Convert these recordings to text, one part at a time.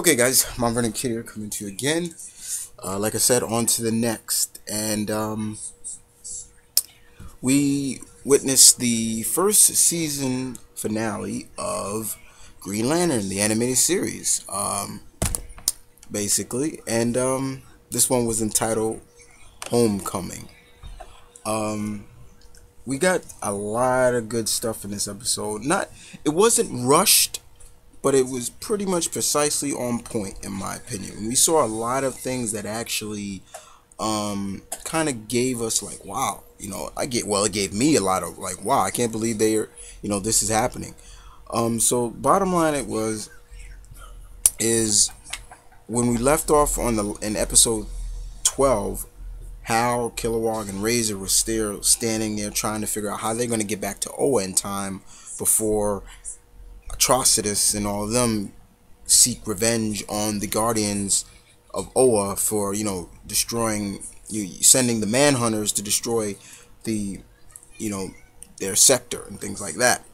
Okay, guys, M.V.K here coming to you again. Like I said, on to the next. And we witnessed the first season finale of Green Lantern, the animated series, basically. And this one was entitled Homecoming. We got a lot of good stuff in this episode. It wasn't rushed, but it was pretty much precisely on point in my opinion. We saw a lot of things that actually kind of gave us like, wow, it gave me a lot of like, wow, I can't believe this is happening. So bottom line, is when we left off in episode 12, Hal, Kilowog, and Razor were still standing there trying to figure out how they're going to get back to Oa in time before Atrocitus and all of them seek revenge on the Guardians of Oa for sending the Manhunters to destroy the you know their sector and things like that.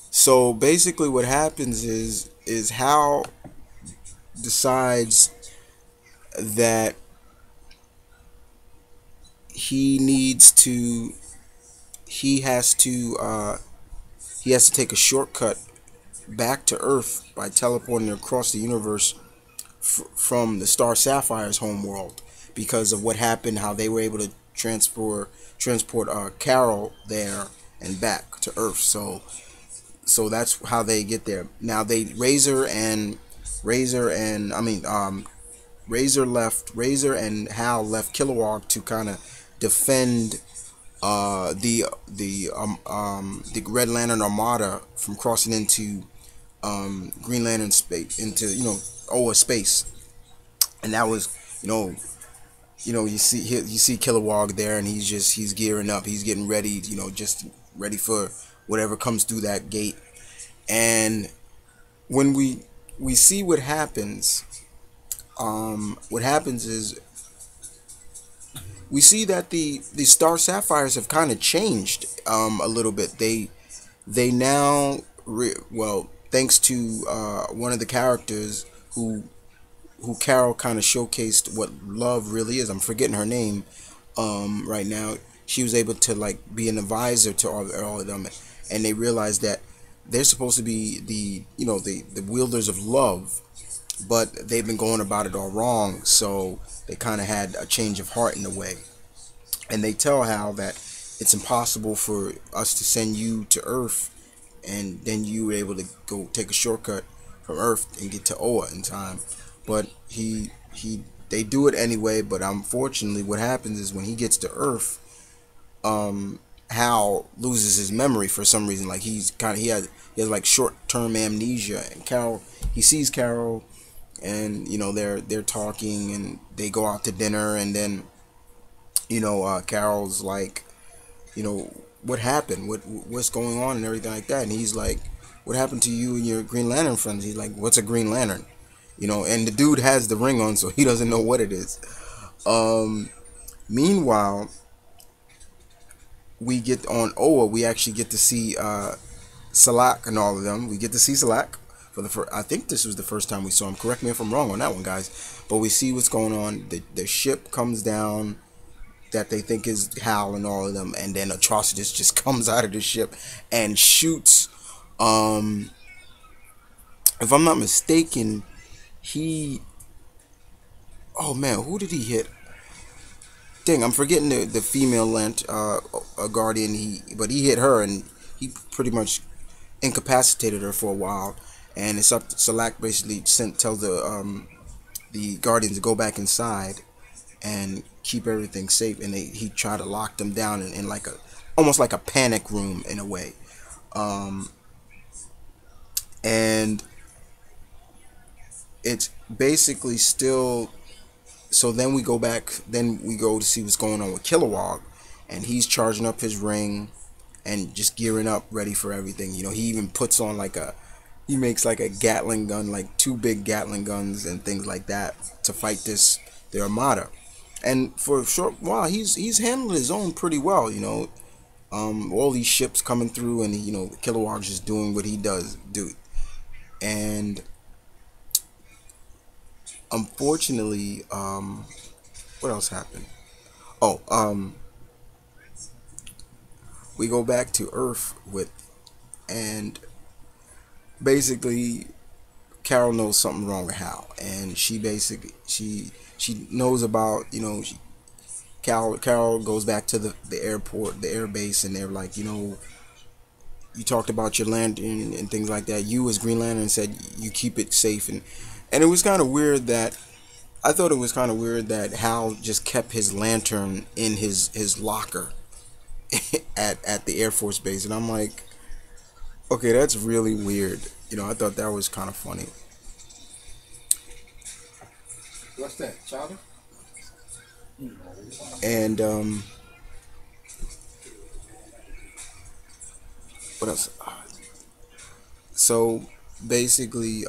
So basically, what happens is Hal decides that he needs to he has to take a shortcut back to Earth by teleporting across the universe from the Star Sapphire's homeworld because of what happened, how they were able to transport Carol there and back to Earth. So that's how they get there. Now Razor and Hal left Kilowog to kind of defend the Red Lantern Armada from crossing into Green Lantern space, into Oa space. And that was you see Kilowog there, and he's gearing up, he's getting ready, just ready for whatever comes through that gate. And when we see what happens, is we see that the Star Sapphires have kind of changed a little bit. They now thanks to one of the characters who Carol kind of showcased what love really is. I'm forgetting her name right now. She was able to like be an advisor to all of them, and they realized that they're supposed to be the wielders of love, but they've been going about it all wrong. So they kind of had a change of heart in a way, and they tell Hal that it's impossible for us to send you to Earth, and then you were able to go take a shortcut from Earth and get to Oa in time. But they do it anyway. But unfortunately, what happens is when he gets to Earth, Hal loses his memory for some reason. Like he has like short-term amnesia, and he sees Carol, and they're talking, and they go out to dinner, and then Carol's like, what happened, what's going on and everything like that, and he's like, what happened to you and your Green Lantern friends? He's like, what's a Green Lantern? And the dude has the ring on, so he doesn't know what it is. Meanwhile, we get on Oa, we actually get to see Salak and all of them. We get to see Salak for the first. I think this was the first time we saw him. Correct me if I'm wrong on that one, guys. But we see what's going on. The ship comes down that they think is Hal and all of them, and then Atrocitus just comes out of the ship and shoots. If I'm not mistaken, oh man, who did he hit? Dang, I'm forgetting the female guardian. But he hit her, and he pretty much incapacitated her for a while. And it's up to Salak basically tells the guardians to go back inside and keep everything safe. And he tried to lock them down in like almost like a panic room in a way. And it's basically still. So then we go back. Then we go to see what's going on with Kilowog, and he's charging up his ring and just gearing up, ready for everything. He even puts on he makes like a Gatling gun, like 2 big Gatling guns and things like that to fight the Armada. And for a short while, he's handling his own pretty well. All these ships coming through, and Kilowog's just doing what he does do. And unfortunately, what else happened? Oh, we go back to Earth with, and basically Carol knows something wrong with Hal, and she knows about, Carol goes back to the airport, the air base, and they're like, you talked about your lantern and things like that. You as Green Lantern said you keep it safe, and it was kind of weird that I thought it was kind of weird that Hal just kept his lantern in his locker at the Air Force base, and I'm like, okay, that's really weird. I thought that was kind of funny. What's that, Chowder? And what else? So basically,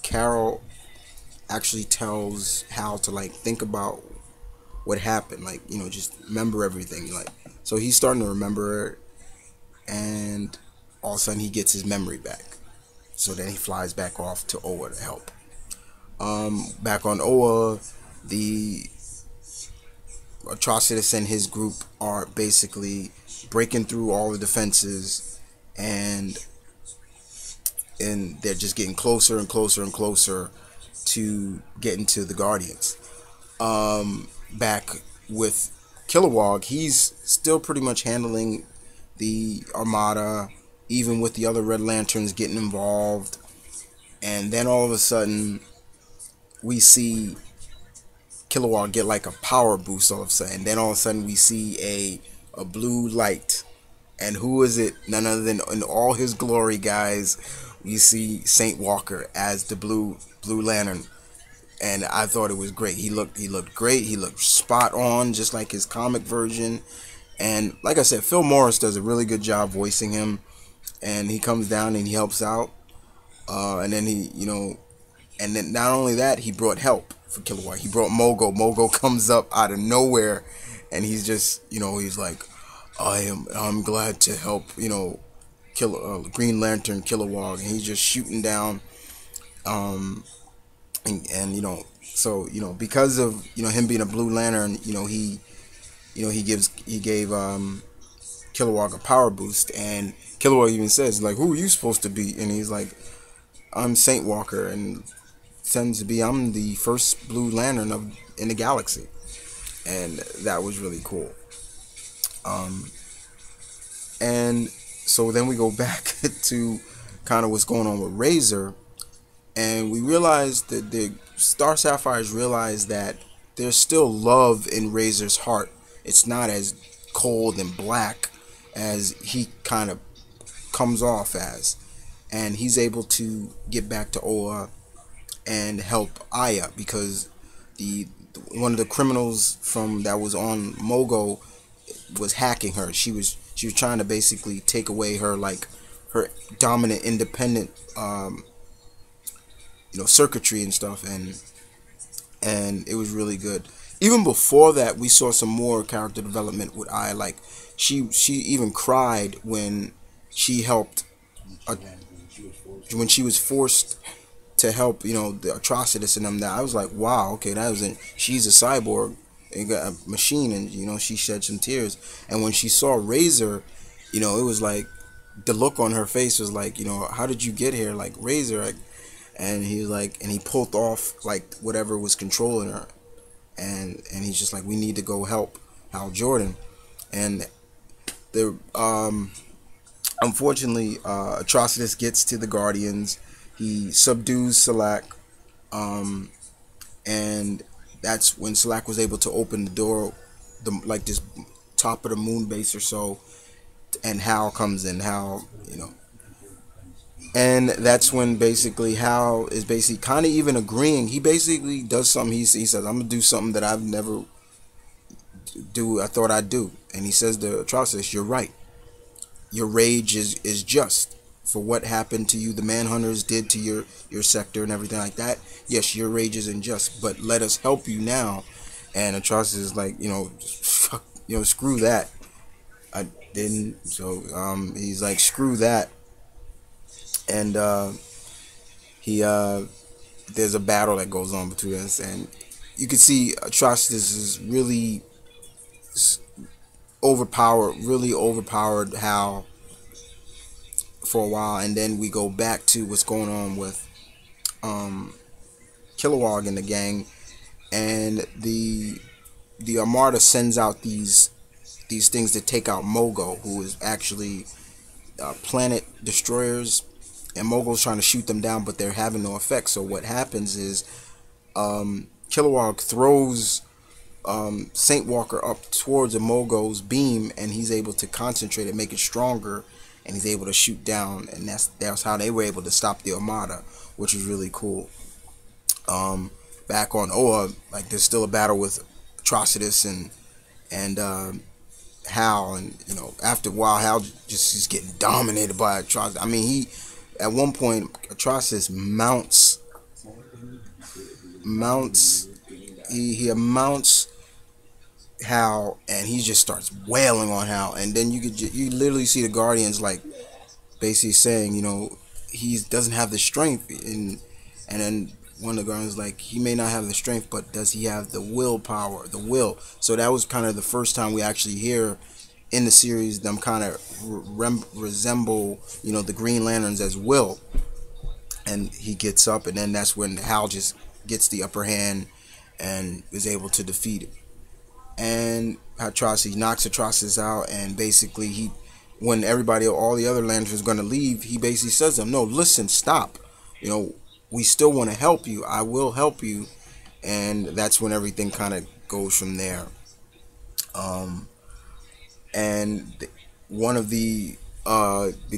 Carol actually tells Hal to like think about what happened, like just remember everything. Like, so he's starting to remember, and all of a sudden he gets his memory back. So then he flies back off to Oa to help. Back on Oa, the Atrocitus and his group are basically breaking through all the defenses, and they're just getting closer and closer and closer to getting to the Guardians. Back with Kilowog, he's still pretty much handling the Armada, even with the other Red Lanterns getting involved. And then all of a sudden, we see Kilowog get like a power boost all of a sudden. And then all of a sudden, we see a blue light. And who is it? None other than, in all his glory, guys, we see Saint Walker as the Blue Lantern. And I thought it was great. He looked great. He looked spot on, just like his comic version. And like I said, Phil Morris does a really good job voicing him. And he comes down and he helps out. And then and then not only that, he brought help for Kilowog. He brought Mogo. Mogo comes up out of nowhere, and he's just, he's like, I'm glad to help, kill Green Lantern Kilowog, and he's just shooting down, um, and so because of him being a Blue Lantern, he gave Kilowog a power boost, and Kilowog even says like, who are you supposed to be? And he's like, I'm Saint Walker, and tends to be I'm the first Blue Lantern in the galaxy, and that was really cool. Um, and so then we go back to kind of what's going on with Razor, and we realize that the Star Sapphires realize that there's still love in Razor's heart. It's not as cold and black as he kind of comes off as, and he's able to get back to Oa and help Aya because the one of the criminals from that was on Mogo was hacking her. She was trying to basically take away her like her dominant independent circuitry and stuff, and it was really good. Even before that, we saw some more character development with Aya. Like she even cried when she helped uh, when she was forced to help, the Atrocitus and them. That I was like, wow, okay, that was she's a cyborg and got a machine, and she shed some tears. And when she saw Razor, it was like the look on her face was like, how did you get here, like Razor? Like, and he was like, and he pulled off like whatever was controlling her, and he's just like, we need to go help Hal Jordan, and the unfortunately, Atrocitus gets to the Guardians. He subdues Selak, um, and that's when Selak was able to open the door, like this top of the moon base or so, and Hal comes in. And that's when basically Hal is basically kind of even agreeing. He basically does something. He says, "I'm gonna do something that I've never do. I thought I'd do," and he says to Atrocitus, "You're right. Your rage is just for what happened to you, the manhunters did to your sector and everything like that. Yes, your rage is unjust, but let us help you now." And Atrocitus is like, fuck, screw that. I didn't. So he's like, screw that. and he there's a battle that goes on between us, and you can see Atrocitus is really really overpowered Hal for a while, and then we go back to what's going on with um, Kilowog and the gang, and the Armada sends out these things to take out Mogo, who is actually planet destroyers, and Mogo's trying to shoot them down, but they're having no effect. So what happens is Kilowog throws Saint Walker up towards Mogo's beam, and he's able to concentrate and make it stronger, and he's able to shoot down, and that's how they were able to stop the Armada, which is really cool. Um, Back on Oa, like there's still a battle with Atrocitus and Hal, and after a while Hal just is getting dominated by Atrocitus. I mean, he at one point Atrocitus mounts he mounts Hal, and he just starts wailing on Hal, and then you literally see the Guardians like basically saying, he doesn't have the strength, and then one of the Guardians like, he may not have the strength, but does he have the willpower, the will? So that was kind of the first time we actually hear in the series them kind of resemble, the Green Lanterns as will, and he gets up, and then that's when Hal just gets the upper hand and is able to defeat it. And Atrocity knocks Atrocitus out, and basically when all the other lanterns are going to leave, he basically says to them, no, listen, stop, we still want to help you, I will help you. And that's when everything kind of goes from there. um and one of the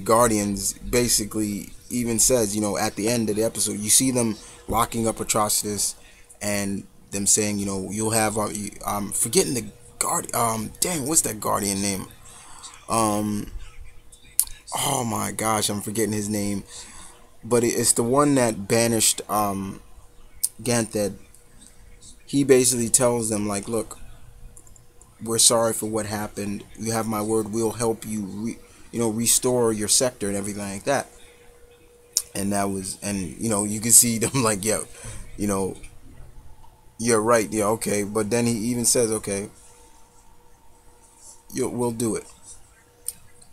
Guardians basically even says, at the end of the episode, you see them locking up Atrocitus, and them saying, you'll have I'm forgetting the guard. Dang, what's that Guardian name? Um, oh my gosh, I'm forgetting his name. But it's the one that banished Ganthed. He basically tells them like, look, we're sorry for what happened. You have my word. We'll help you, restore your sector and everything like that. And that was, and you can see them like, yeah, you know, you're right, yeah, okay. But then he even says, okay, we'll do it.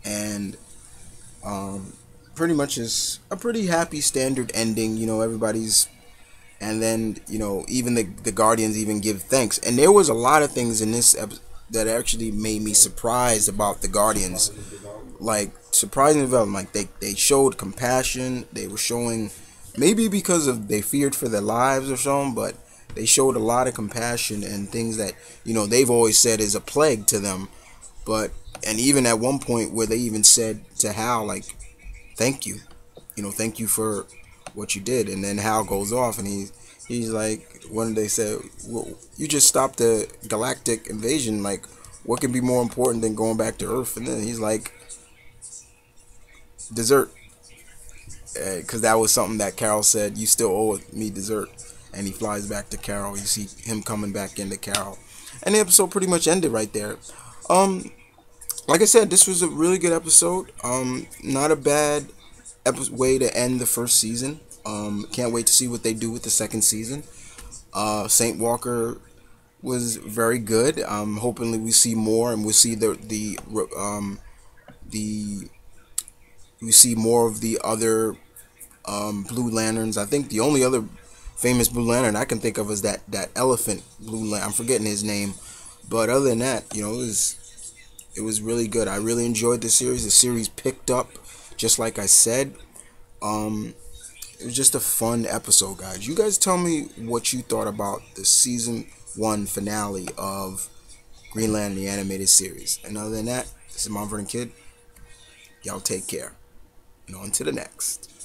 And pretty much is a pretty happy standard ending. Everybody's, and then even the Guardians even give thanks. And there was a lot of things in this episode that actually made me surprised about the Guardians, like surprising development. Like they showed compassion. They were showing, maybe because of they feared for their lives or something, but they showed a lot of compassion and things that they've always said is a plague to them. But and even at one point where they even said to Hal like, thank you, thank you for what you did. And then Hal goes off, and he's like, when they said, well, you just stopped the galactic invasion, like what can be more important than going back to Earth? And then he's like, dessert, because that was something that Carol said, you still owe me dessert. And he flies back to Carol. You see him coming back into Carol, and the episode pretty much ended right there. um like I said, this was a really good episode. Not a bad way to end the first season. Can't wait to see what they do with the second season. Saint Walker was very good. Hopefully we see more, and we'll see the we see more of the other Blue Lanterns. I think the only other famous Blue Lantern I can think of is that elephant Blue Lantern. I'm forgetting his name, but other than that, it was really good. I really enjoyed the series. The series picked up, just like I said. Um, it was just a fun episode, guys. You guys tell me what you thought about the season 1 finale of Green Lantern the animated series. And other than that, this is Mount Vernon Kid. Y'all take care. And on to the next.